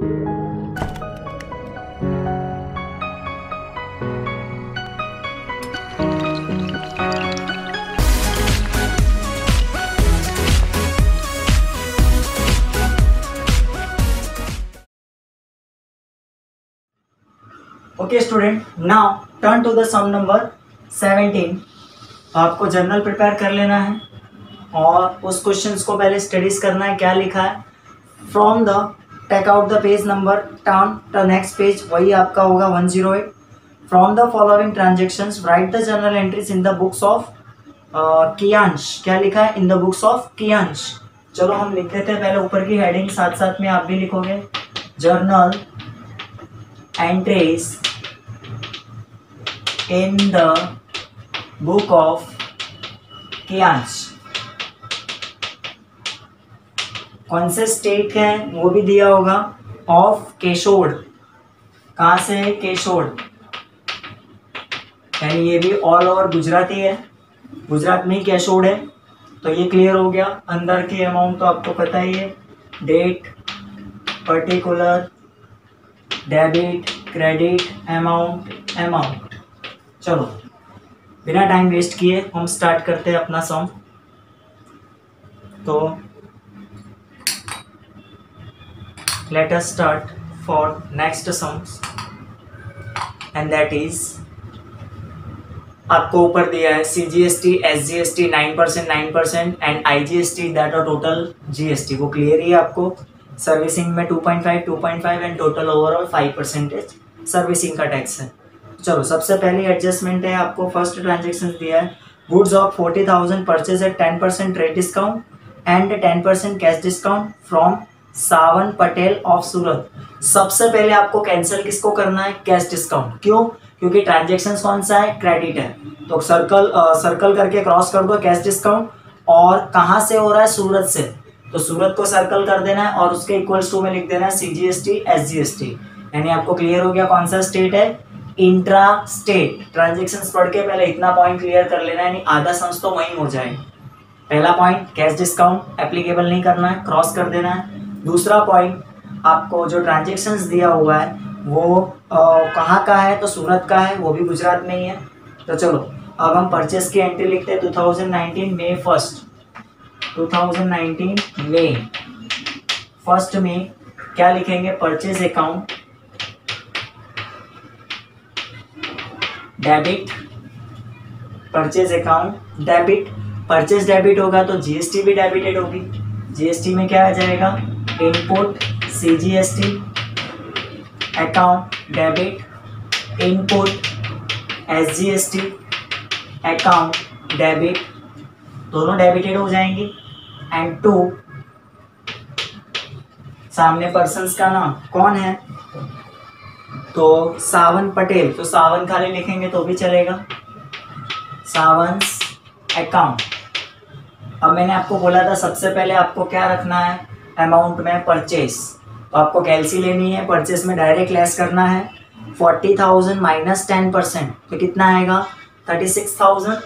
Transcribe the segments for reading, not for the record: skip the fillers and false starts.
Okay student, now turn to the sum number 17। आपको journal prepare कर लेना है और उस क्वेश्चंस को पहले स्टडीज करना है। क्या लिखा है, from the take out the page number, turn the next page, वही आपका होगा 108। From the following transactions write the journal entries in the books of Kiyansh. क्या लिखा है, in the books of Kiyansh. चलो हम लिख देते हैं पहले ऊपर की हेडिंग, साथ साथ में आप भी लिखोगे। Journal entries in the book of Kiyansh. कौन से स्टेट है वो भी दिया होगा, ऑफ केशोड़। कहाँ से है, केशोड़, यानी ये भी ऑल ओवर गुजरात ही है, गुजरात में ही केशोड़ है। तो ये क्लियर हो गया। अंदर की अमाउंट तो आपको पता ही है, date, particular, debit, credit, amount, amount. चलो बिना टाइम वेस्ट किए हम स्टार्ट करते हैं अपना सम। तो let us start for next sums and that is, आपको ऊपर दिया है CGST, SGST 9% and IGST that are total GST, वो क्लियर ही है आपको। सर्विसिंग में 2.5 एंड टोटल ओवरऑल 5% सर्विसिंग का टैक्स है। चलो सबसे पहली एडजस्टमेंट है, आपको फर्स्ट ट्रांजेक्शन दिया है, goods of 40,000 purchase at 10% rate discount and 10% cash discount from Sawan Patel of Surat. सबसे पहले आपको कैंसिल किसको करना है, कैश डिस्काउंट। क्यों, क्योंकि ट्रांजेक्शन कौन सा है, क्रेडिट है। तो सर्कल करके क्रॉस कर दो कैश डिस्काउंट, और कहाँ से हो रहा है, सूरत से, तो सूरत को सर्कल कर देना है और उसके इक्वल्स टू में लिख देना है CGST SGST। यानी आपको क्लियर हो गया कौन सा स्टेट है, इंट्रा स्टेट। ट्रांजेक्शंस पढ़ के पहले इतना पॉइंट क्लियर कर लेना है, यानी आधा सम्स तो वहीं हो जाए। पहला पॉइंट, कैश डिस्काउंट एप्लीकेबल नहीं करना है, क्रॉस कर देना है। दूसरा पॉइंट, आपको जो ट्रांजेक्शंस दिया हुआ है वो कहाँ का है, तो सूरत का है, वो भी गुजरात में ही है। तो चलो अब हम परचेस की एंट्री लिखते हैं 2019 May 1, 2019 May 1 में क्या लिखेंगे, purchase account debit, purchase account debit. Purchase debit होगा तो GST भी डेबिटेड होगी। GST में क्या आ जाएगा, input CGST, account debit, input SGST, account debit, दोनों डेबिटेड हो जाएंगी। एंड 2, सामने पर्सन्स का नाम कौन है, तो सावन पटेल, तो सावन खाली लिखेंगे तो भी चलेगा, सावंस अकाउंट। अब मैंने आपको बोला था सबसे पहले आपको क्या रखना है, अमाउंट में परचेस, तो आपको कैलसी लेनी है, परचेस में डायरेक्ट लेस करना है। 40,000 माइनस 10%, तो कितना आएगा, 36,000।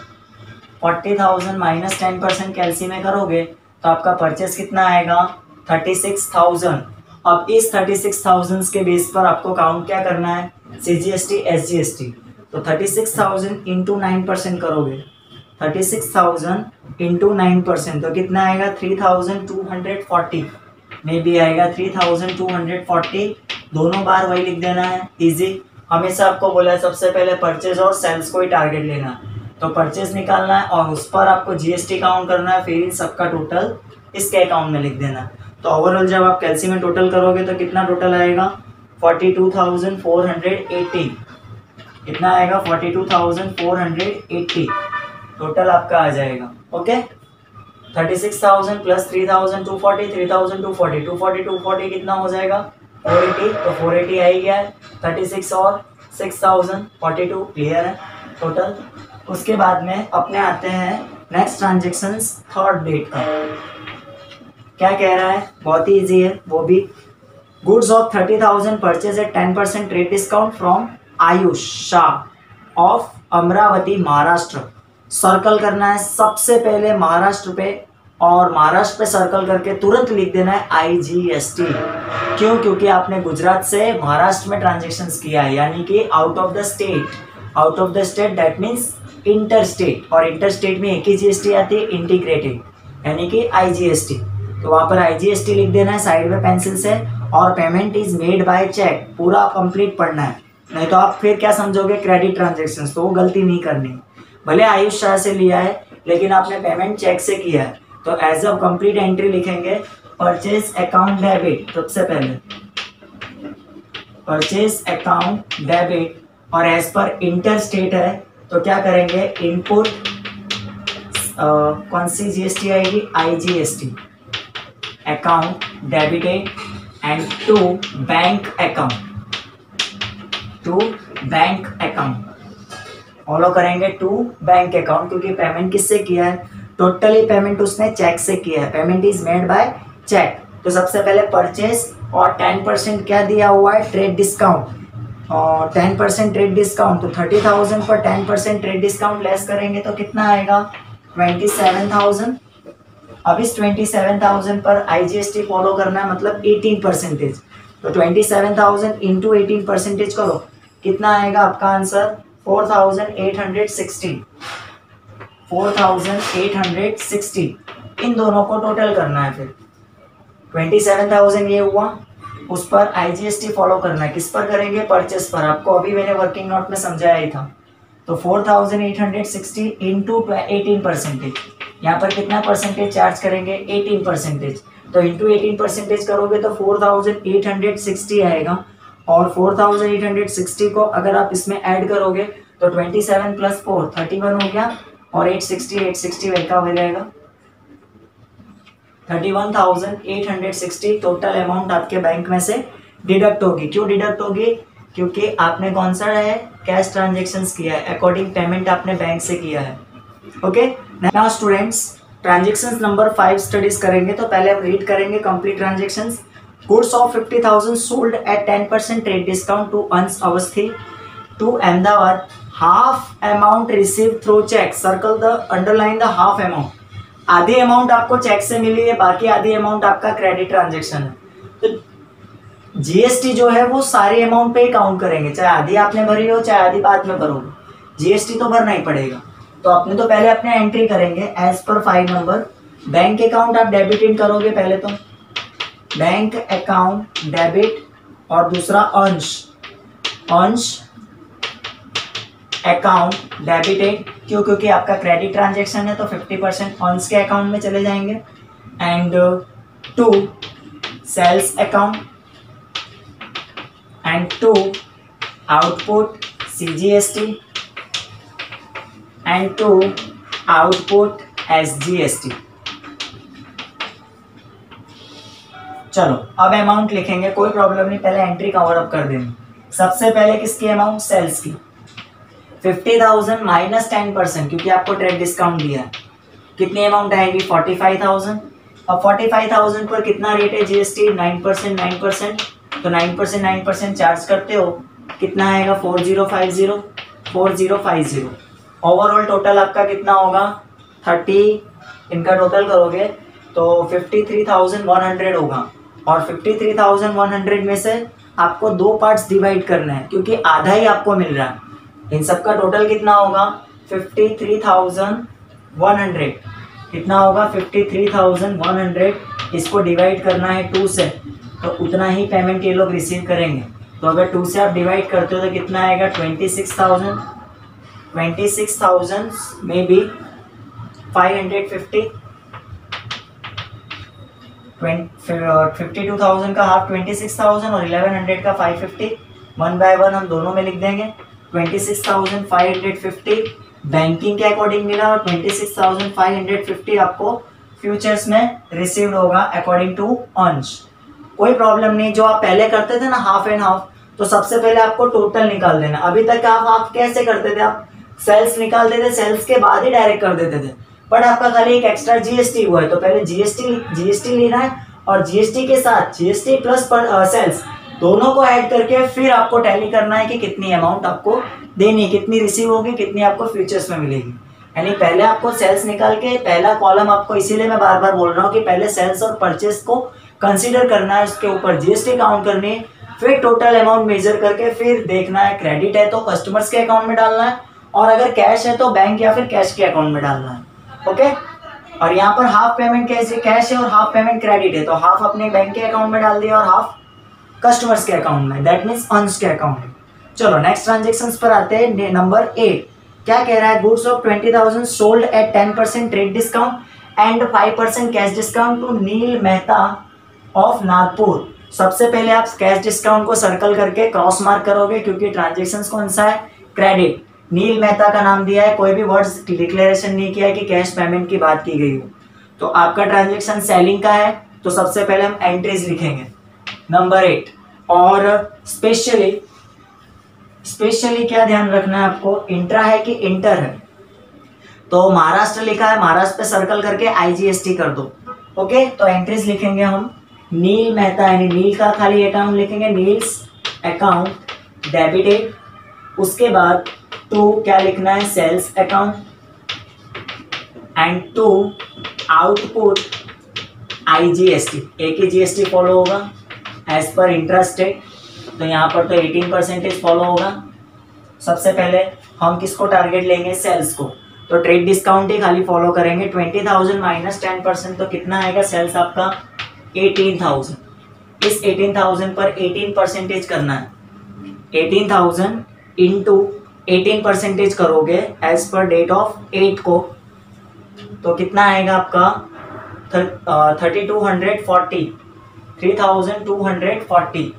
40,000 माइनस 10% कैलसी में करोगे तो आपका परचेस कितना आएगा, 36,000। अब इस 36,000 के बेस पर आपको काउंट क्या करना है, CGST SGST। तो 36,000 इंटू 9% करोगे, 36,000 इंटू 9%, तो कितना आएगा, 3,240 में भी आएगा 3,240। दोनों बार वही लिख देना है, इजी। हमेशा आपको बोला है सबसे पहले परचेज और सेल्स को ही टारगेट लेना है, तो परचेज निकालना है और उस पर आपको GST काउंट करना है, फिर इन सबका टोटल इसके अकाउंट में लिख देना है। तो ओवरऑल जब आप कैलसी में टोटल करोगे तो कितना टोटल आएगा, 42,480। कितना आएगा, 42,480 टोटल आपका आ जाएगा। ओके, 36,000 प्लस 3,240, 3,240, 240 कितना हो जाएगा, 480। तो 480 आ ही गया है, 36 और 6,000 42 क्लियर है टोटल। उसके बाद में अपने आते हैं नेक्स्ट ट्रांजेक्शंस, थर्ड डेट का क्या कह रहा है, बहुत ही इजी है वो भी। Goods of 30,000 purchase at 10% rate discount from Ayush Shah of Amravati Maharashtra. Circle करना है सबसे पहले महाराष्ट्र पे और महाराष्ट्र पे सर्कल करके तुरंत लिख देना है IGST। क्यों? क्योंकि आपने गुजरात से महाराष्ट्र में ट्रांजेक्शन्स किया है, यानी कि out of the state. Out of the state that means inter state, और इंटर स्टेट में एक ही GST आती है, इंटीग्रेटेड, यानी कि IGST। तो वहाँ पर IGST लिख देना है साइड में पेंसिल से, और payment is made by cheque, पूरा कंप्लीट पढ़ना है, नहीं तो आप फिर क्या समझोगे क्रेडिट ट्रांजेक्शन, तो वो गलती नहीं करनी। भले आयुष शाह से लिया है लेकिन आपने पेमेंट चेक से किया है, तो एज अ कंप्लीट एंट्री लिखेंगे परचेज अकाउंट डेबिट। सबसे पहले परचेज अकाउंट डेबिट, और एज पर इंटर स्टेट है तो क्या करेंगे, इनपुट कौन सी GST आएगी, IGST, account debited and to bank account, to bank account follow करेंगे, टू बैंक अकाउंट, क्योंकि पेमेंट किससे किया है, टोटली पेमेंट उसने चेक से किया है, payment is made by cheque. तो सबसे पहले परचेज और 10% क्या दिया हुआ है, ट्रेड डिस्काउंट, और 10% ट्रेड डिस्काउंट, तो 30,000 पर 10% ट्रेड डिस्काउंट लेस करेंगे तो कितना आएगा, 27,000। अब इस 27,000 पर IGST फॉलो करना है, मतलब 18%, तो 27,000 इंटू 18% करो, कितना आएगा आपका आंसर, 4,860, 4,860। इन दोनों को टोटल करना है, फिर 27,000 ये हुआ, उस पर IGST फॉलो करना है, किस पर करेंगे, परचेस पर, आपको अभी मैंने वर्किंग नोट में समझाया ही था। तो 4,860 इंटू 18%, यहाँ पर कितना परसेंटेज चार्ज करेंगे, 18%, तो इंटू 18% करोगे तो 4,860 आएगा, और 4,860 को अगर आप इसमें ऐड करोगे तो 27 प्लस 4 31 हो गया, और 860 वैका हो जाएगा, 31,860 टोटल अमाउंट आपके बैंक में से डिडक्ट होगी। क्यों डिडक्ट होगी, क्योंकि आपने कौन सा है, कैश ट्रांजेक्शन्स किया है, अकॉर्डिंग पेमेंट आपने बैंक से किया है। Okay, now students transactions number 5 studies करेंगे, तो पहले हम रीड करेंगे complete transactions. Goods of 50,000 sold at 10% trade discount to Ans Avasthi to Ahmedabad. Half amount received through check. Circle the underline the half amount. आधी amount आपको check से मिली है, बाकी आधी अमाउंट आपका क्रेडिट ट्रांजेक्शन है। तो GST जो है वो सारे अमाउंट पे ही काउंट करेंगे, चाहे आधी आपने भरी हो चाहे आधी बाद में भरोगे, GST तो भरना ही पड़ेगा। तो अपने तो पहले अपने एंट्री करेंगे as per 5 number. Bank account आप डेबिट इन करोगे, पहले तो बैंक अकाउंट डेबिट, और दूसरा अंश अकाउंट डेबिटेड, क्यों, क्योंकि आपका क्रेडिट ट्रांजेक्शन है तो 50% अंश के अकाउंट में चले जाएंगे, and to sales account, and to output CGST, and to output SGST। चलो अब अमाउंट लिखेंगे, कोई प्रॉब्लम नहीं, पहले एंट्री कवर अप कर देंगे। सबसे पहले किसकी अमाउंट, सेल्स की, 50,000 माइनस 10%, क्योंकि आपको ट्रेड डिस्काउंट दिया है, कितनी अमाउंट आएगी, 45,000। अब 45,000 पर कितना रेट है GST, 9%, तो 9% चार्ज करते हो, कितना आएगा, 4050। ओवरऑल टोटल आपका कितना होगा, 30, इनका टोटल करोगे तो 53,100 होगा, और 53,100 में से आपको 2 पार्ट्स डिवाइड करना है, क्योंकि आधा ही आपको मिल रहा है। इन सब का टोटल कितना होगा, 53,100, कितना होगा, 53,100। इसको डिवाइड करना है 2 से, तो उतना ही पेमेंट ये लोग रिसीव करेंगे। तो अगर 2 से आप डिवाइड करते हो तो कितना आएगा, 26,000 में भी 550, 52,000 का हाफ 26,000 और 1100 का 550, 1 बाय 1 हम दोनों में लिख देंगे। 26,550 बैंकिंग के अकॉर्डिंग मिला, और 26,550 आपको फ्यूचर्स में रिसीव्ड होगा अकॉर्डिंग टू अंश। कोई प्रॉब्लम नहीं, जो आप पहले करते थे ना हाफ एंड हाफ, तो सबसे पहले आपको टोटल निकाल देना। अभी तक आप हाफ कैसे करते थे, आप सेल्स निकाल देते, सेल्स के बाद ही डायरेक्ट कर देते थे, बट आपका खाली एक एक्स्ट्रा GST हुआ है, तो पहले GST लेना है, और GST के साथ GST प्लस सेल्स दोनों को ऐड करके फिर आपको टैली करना है कि कितनी अमाउंट आपको देनी है, कितनी रिसीव होगी, कितनी आपको फ्यूचर्स में मिलेगी। यानी पहले आपको सेल्स निकाल के, पहला कॉलम आपको, इसीलिए मैं बार बार बोल रहा हूँ कि पहले सेल्स और परचेस को कंसीडर करना है, उसके ऊपर जीएसटी काउंट करनी है, फिर टोटल अमाउंट मेजर करके फिर देखना है क्रेडिट है तो कस्टमर्स के अकाउंट में डालना है, और अगर कैश है तो बैंक या फिर कैश के अकाउंट में डालना है। ओके, और यहाँ पर हाफ पेमेंट कैश है और हाफ पेमेंट क्रेडिट है, तो हाफ अपने बैंक के अकाउंट में डाल दिया और हाफ कस्टमर्स के अकाउंट में, दैट मीन्स अंश के अकाउंट में। चलो नेक्स्ट ट्रांजेक्शन पर आते हैं। नंबर 8 क्या कह रहा है, goods of 20,000 sold at 10% trade discount and 5% cash discount to Neel Mehta of Nagpur. सबसे पहले आप कैश डिस्काउंट को सर्कल करके क्रॉस मार्क करोगे, क्योंकि ट्रांजेक्शन कौन सा है, क्रेडिट। नील मेहता का नाम दिया है, कोई भी वर्ड्स डिक्लेरेशन नहीं किया है कि कैश पेमेंट की बात की गई हो, तो आपका ट्रांजेक्शन सेलिंग का है, तो सबसे पहले हम एंट्रीज लिखेंगे नंबर 8। और स्पेशली क्या ध्यान रखना है आपको, इंट्रा है कि इंटर है, तो महाराष्ट्र लिखा है, महाराष्ट्र पे सर्कल करके आईजीएसटी कर दो। ओके, तो एंट्रीज लिखेंगे हम, नील मेहता यानी नील का खाली अकाउंट लिखेंगे, नील्स अकाउंट डेबिटेड, उसके बाद टू क्या लिखना है, sales account, and to output IGST, एक ही जीएसटी फॉलो होगा एज पर इंट्रा स्टेट, तो यहाँ पर तो 18% फॉलो होगा। सबसे पहले हम किसको टारगेट लेंगे, सेल्स को, तो ट्रेड डिस्काउंट ही खाली फॉलो करेंगे। 20,000 माइनस 10% तो कितना आएगा, सेल्स आपका 18,000। इस 18,000 पर 18% करना है, 18,000 इंटू 18% करोगे एज पर डेट ऑफ 8 को, तो कितना आएगा आपका 3240, 3240,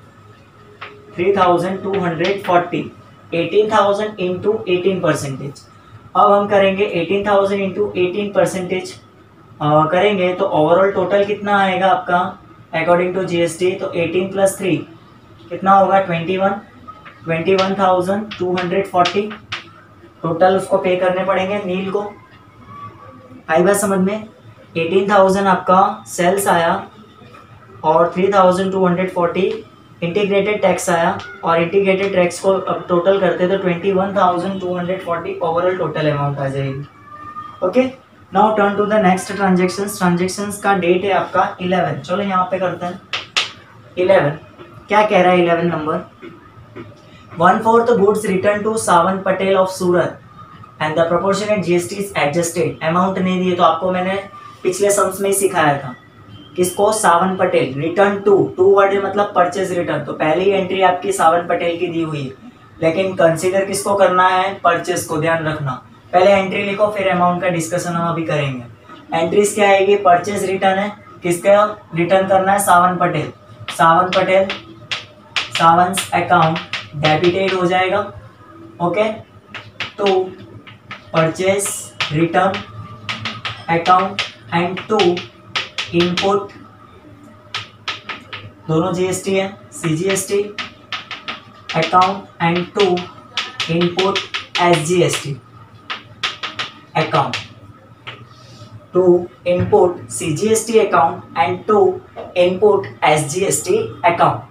18,000 इंटू 18%। अब हम करेंगे 18,000 इंटू 18% करेंगे तो ओवरऑल टोटल कितना आएगा आपका अकॉर्डिंग टू जीएसटी, तो 18 प्लस 3 कितना होगा 21,240 टोटल उसको पे करने पड़ेंगे नील को। आई बात समझ में, 18,000 आपका सेल्स आया और 3,240 इंटीग्रेटेड टैक्स आया, और इंटीग्रेटेड टैक्स को अब टोटल करते तो 21,240 ओवरऑल टोटल अमाउंट आ जाएगी। Okay, now turn to the next transactions का डेट है आपका 11। चलो यहाँ पे करते हैं 11। क्या कह रहा है 11 number, 1/4 goods return to Sawan Patel of Surat and the proportionate GST is adjusted. Amount नहीं दिए, तो आपको मैंने पिछले सम्स में ही सिखाया था, किसको, सावन पटेल। रिटर्न टू वर्ड मतलब परचेज रिटर्न, तो पहली एंट्री आपकी सावन पटेल की दी हुई है, लेकिन कंसीडर किसको करना है, परचेज को, ध्यान रखना। पहले एंट्री लिखो, फिर अमाउंट का डिस्कशन हम अभी करेंगे। एंट्रीज क्या आएगी, परचेज रिटर्न है, किसका रिटर्न करना है, सावन पटेल। सावन पटेल, सावंस अकाउंट डेबिटेड हो जाएगा। ओके, तो purchase return account and to input, दोनों जीएसटी है, CGST account and to input SGST account, to input CGST account and to input SGST account.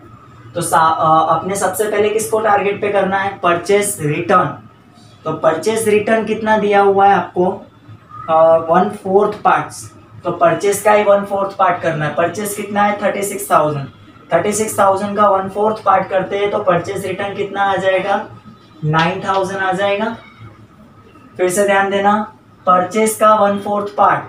तो अपने सबसे पहले किसको टारगेट पे करना है, परचेज रिटर्न। तो परचेज रिटर्न कितना दिया हुआ है आपको, 1/4 पार्ट्स, तो परचेज का ही 1/4 पार्ट करना है। परचेज कितना है 36,000, 36,000 का 1/4 पार्ट करते हैं तो परचेज रिटर्न कितना आ जाएगा, 9,000 आ जाएगा। फिर से ध्यान देना, परचेज का 1/4 पार्ट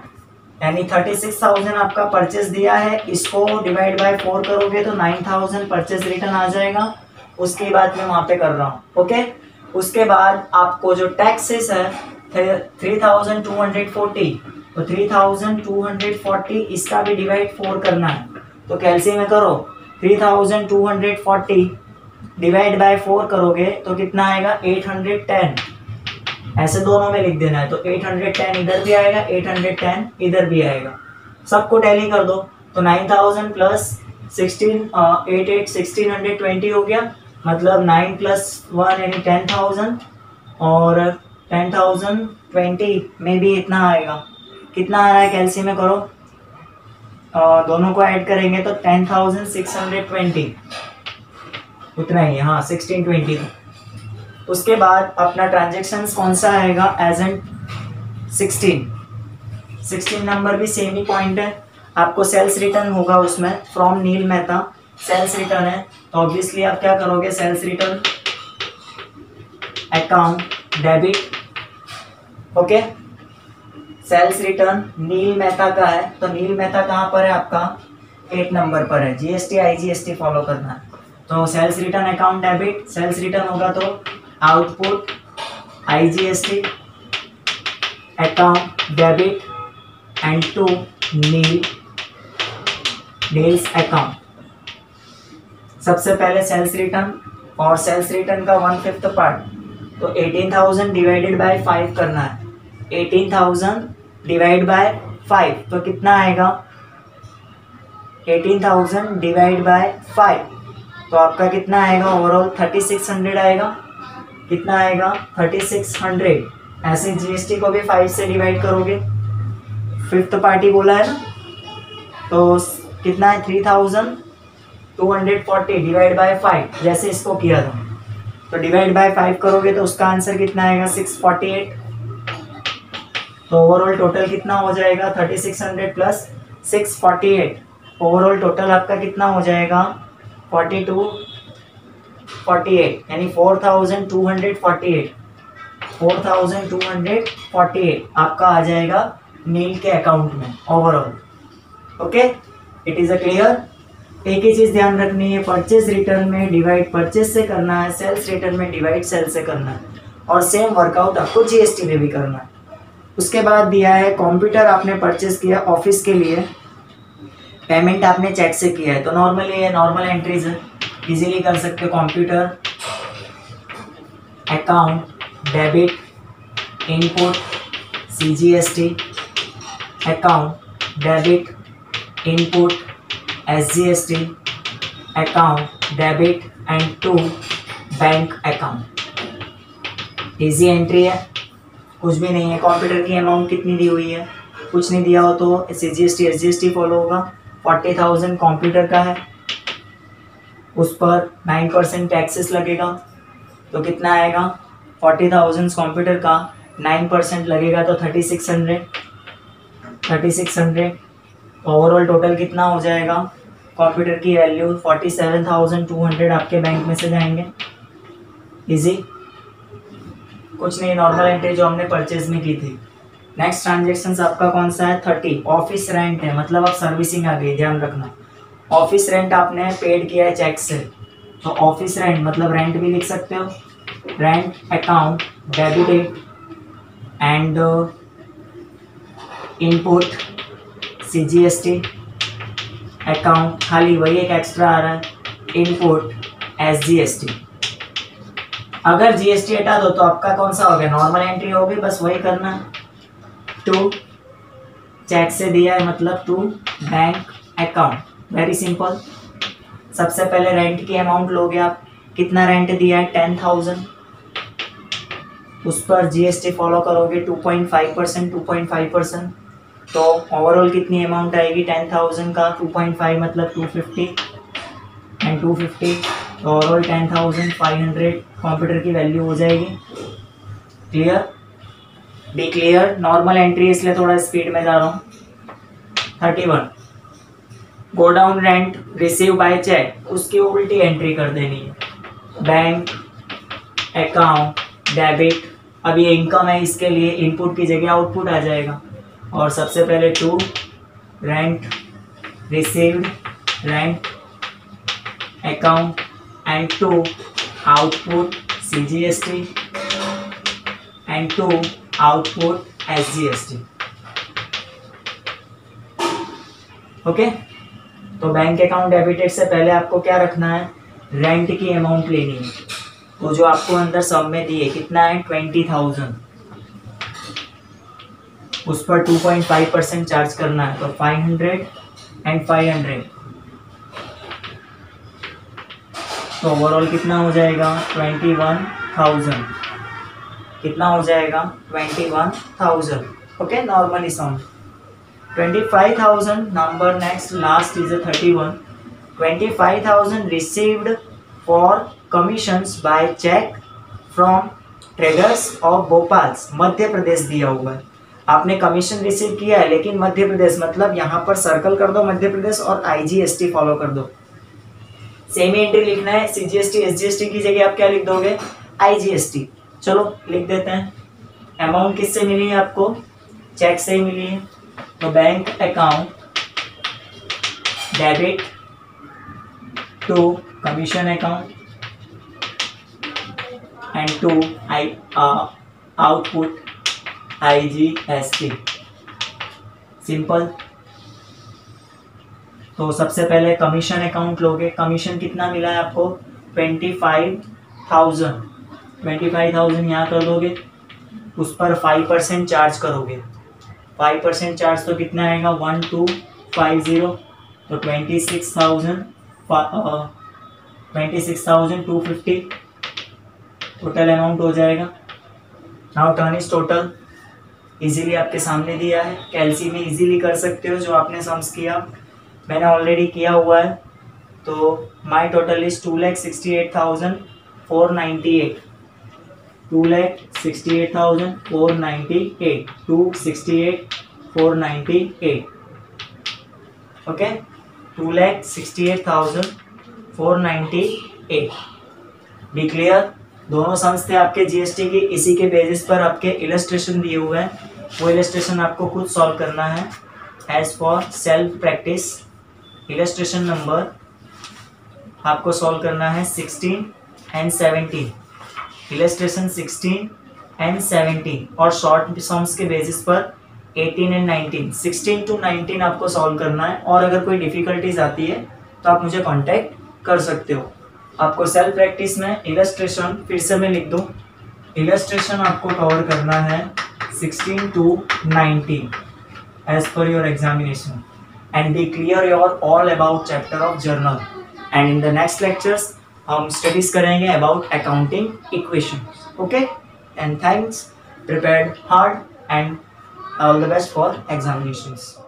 यानी 36,000 आपका परचेज दिया है, इसको डिवाइड बाय 4 करोगे तो 9,000 परचेज रिटर्न आ जाएगा। उसके बाद मैं वहाँ पे कर रहा हूँ। ओके, उसके बाद आपको जो टैक्सेस है 3,240, तो 3,240 इसका भी डिवाइड 4 करना है, तो कैलसी में करो 3,240 डिवाइड बाय 4 करोगे तो कितना आएगा 810, ऐसे दोनों में लिख देना है। तो 810 इधर भी आएगा, 810 इधर भी आएगा, सबको टैली कर दो। तो 9,000 प्लस 1620 हो गया, मतलब 9 + 1 यानी 10,000, और 10,020 में भी इतना आएगा। कितना आ रहा है कैलसी में करो, दोनों को ऐड करेंगे तो 10,620 उतना ही है, हाँ 1620। उसके बाद अपना ट्रांजेक्शन्स कौन सा आएगा, एज एंड 16 नंबर भी सेम ही पॉइंट है, आपको सेल्स रिटर्न होगा उसमें, from Neel Mehta sales return है, तो ऑब्वियसली आप क्या करोगे, sales return account debit, okay. Sales return Neel Mehta का है, तो नील मेहता कहाँ पर है आपका, 8 नंबर पर है, जीएसटी आईजीएसटी फॉलो करना है, तो sales return account debit, sales return होगा तो output IGST account debit and to Neel's account. सबसे पहले सेल्स रिटर्न, और सेल्स रिटर्न का 1/5 पार्ट, तो 18,000 डिवाइडेड बाय 5 करना है, 18,000 डिवाइड बाय 5 तो कितना आएगा, 18,000 डिवाइड बाय 5 तो आपका कितना आएगा, ओवरऑल 3600 आएगा, कितना आएगा 3600। ऐसे जीएसटी को भी 5 से डिवाइड करोगे, 5th पार्टी बोला है ना, तो कितना है 3240 डिवाइड बाय 5, जैसे इसको किया था, तो डिवाइड बाय 5 करोगे तो उसका आंसर कितना आएगा 648। तो ओवरऑल टोटल कितना हो जाएगा 3600 प्लस 648, ओवरऑल टोटल आपका कितना हो जाएगा 4248, यानी 4248 आपका आ जाएगा नील के अकाउंट में overall, okay. It is a clear. एक ही चीज़ ध्यान रखनी है, परचेज रिटर्न में डिवाइड परचेज से करना है, सेल्स रिटर्न में डिवाइड सेल से करना है, और सेम वर्कआउट आपको जीएसटी में भी करना है। उसके बाद दिया है कंप्यूटर आपने परचेज किया ऑफिस के लिए, पेमेंट आपने चेक से किया है, तो नॉर्मली ये नॉर्मल एंट्रीज है, इजीली कर सकते हो। Computer account debit input CGST account debit input SGST account debit and to bank account. Easy entry है, कुछ भी नहीं है। कंप्यूटर की अमाउंट कितनी दी हुई है, कुछ नहीं दिया हो तो सीजीएसटी एसजीएसटी फॉलो होगा। 40,000 कंप्यूटर का है, उस पर 9% टैक्सेस लगेगा, तो कितना आएगा 40,000 कंप्यूटर का 9% लगेगा तो 3600। ओवरऑल टोटल कितना हो जाएगा, कंप्यूटर की वैल्यू 47,200 आपके बैंक में से जाएंगे। इजी, कुछ नहीं, नॉर्मल एंट्री जो हमने परचेज में की थी। नेक्स्ट ट्रांजेक्शन आपका कौन सा है 30, ऑफिस रेंट है, मतलब अब सर्विसिंग आ गई, ध्यान रखना। ऑफिस रेंट आपने पेड किया है चेक से, तो ऑफिस रेंट मतलब रेंट भी लिख सकते हो, rent account debited and input CGST account, खाली वही एक एक्स्ट्रा आ रहा है इनपुट एसजीएसटी। अगर जीएसटी हटा दो तो आपका कौन सा हो गया, नॉर्मल एंट्री होगी, बस वही करना है। टू चेक से दिया है मतलब to bank account, very simple. सबसे पहले रेंट की अमाउंट लोगे आप, कितना रेंट दिया है 10,000, उस पर जीएसटी फॉलो करोगे 2.5%, तो ओवरऑल कितनी अमाउंट आएगी 10,000 का 2.5 मतलब 250 एंड 250, तो ओवरऑल 10,500 कंप्यूटर की वैल्यू हो जाएगी। Clear, be clear. Normal entry इसलिए थोड़ा स्पीड में जा रहा हूँ। 31 go down rent receive by cheque, उसकी उल्टी एंट्री कर देनी है, बैंक अकाउंट डेबिट। अब ये इनकम है, इसके लिए इनपुट की जगह आउटपुट आ जाएगा, और सबसे पहले to rent received rent account and to output CGST and to output SGST, okay. तो बैंक अकाउंट डेबिटेड से पहले आपको क्या रखना है, रेंट की अमाउंट लेनी है, तो जो आपको अंदर सब में दिए कितना है 20,000, उस पर 2.5% चार्ज करना है, तो 500 एंड 500, तो ओवरऑल कितना हो जाएगा 21,000, कितना हो जाएगा 21,000, okay. Normally sound 25,000 number next, last is a 31. 25,000 received for commissions by check from traders of Bhopal, Madhya Pradesh दिया हुआ है। आपने कमीशन रिसीव किया है लेकिन मध्य प्रदेश, मतलब यहाँ पर सर्कल कर दो मध्य प्रदेश और IGST फॉलो कर दो। सेमी एंट्री लिखना है, CGST SGST की जगह आप क्या लिख दोगे, IGST। चलो लिख देते हैं। अमाउंट किससे मिली है आपको, चेक से ही मिली है, तो bank account debit to commission account and to output IGST। Simple. तो सबसे पहले कमीशन अकाउंट लोगे, कमीशन कितना मिला है आपको, 25,000। 25,000 यहाँ कर दोगे, उस पर 5% चार्ज करोगे। 5% चार्ज तो कितना आएगा, 1250, तो 26,250 टोटल अमाउंट हो जाएगा। Now turn is total, easily आपके सामने दिया है, कैलसी में इजीली कर सकते हो जो आपने सम्स किया, मैंने ऑलरेडी किया हुआ है। तो my total is 2,68,498, 2,68,498, 268,498, okay, 2,68,498। Be clear. दोनों सम्स थे आपके जीएसटी की, इसी के बेसिस पर आपके इलस्ट्रेशन दिए हुए हैं, वो इलस्ट्रेशन आपको खुद सॉल्व करना है as for self practice. Illustration number आपको सॉल्व करना है 16 एंड 17, इलस्ट्रेशन 16 एंड 17, और शॉर्ट सम्स के बेसिस पर 18 एंड 19, 16 to 19 आपको सॉल्व करना है। और अगर कोई डिफिकल्टीज आती है तो आप मुझे कांटेक्ट कर सकते हो। आपको सेल्फ प्रैक्टिस में इलस्ट्रेशन फिर से मैं लिख दूं, इलस्ट्रेशन आपको कवर करना है 16 to 19 as per your examination, and be clear your all about chapter of journal. And in the next lectures हम स्टडीज करेंगे about accounting equation. Okay, and thanks, prepared hard, and all the best for examinations.